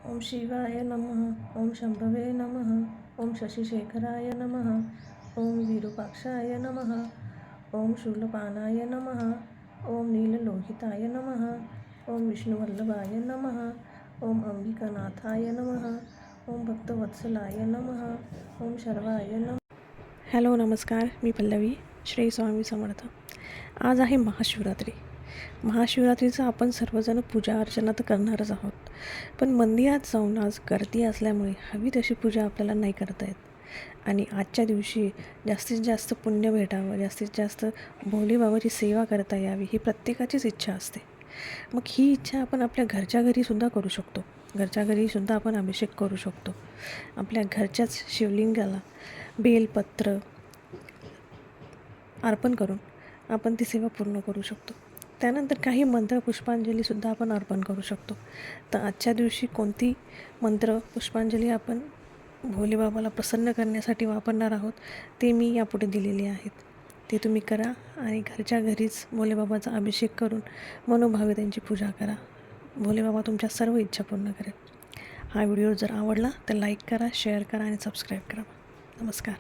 ओम शिवाय नमः। ओम शंभवे नमः। ओम शशिशेखराय नमः। ओम विरूपाक्षाय नमः। ओम शूलपानाय नमः। ओम नीललोहिताय नमः। ओम विष्णुवल्लभाय नमः। ओम अंबिकानाथाय नमः। ओम भक्तवत्सलाय नमः। ओम शर्वाय नमः। हॅलो, नमस्कार. मी पल्लवी. श्री स्वामी समर्थ. आज आहे महाशिवरात्री. महाशिवरात्रीचं आपण सर्वजण पूजा अर्चना तर करणारच आहोत, पण मंदिरात जाऊन आज गर्दी असल्यामुळे हवी तशी पूजा आपल्याला नाही करता येत. आणि आजच्या दिवशी जास्तीत जास्त पुण्य भेटावं, जास्तीत जास्त भोलेबाबाची सेवा करता यावी ही प्रत्येकाचीच इच्छा असते. मग ही इच्छा आपण आपल्या घरच्या घरीसुद्धा करू शकतो. घरच्या घरीसुद्धा आपण अभिषेक करू शकतो. आपल्या घरच्याच शिवलिंगाला बेलपत्र अर्पण करून आपण ती सेवा पूर्ण करू शकतो. त्यानंतर काही मंत्र पुष्पांजलीसुद्धा आपण अर्पण करू शकतो. तर आजच्या दिवशी कोणती मंत्र पुष्पांजली आपण भोलेबाबाला प्रसन्न करण्यासाठी वापरणार आहोत ते मी यापुढे दिलेले आहेत. ते तुम्ही करा आणि घरच्या घरीच भोलेबाबाचा अभिषेक करून मनोभावे त्यांची पूजा करा. भोलेबाबा तुमच्या सर्व इच्छा पूर्ण करेल. हा व्हिडिओ जर आवडला तर लाईक करा, शेअर करा आणि सबस्क्राईब करा. नमस्कार.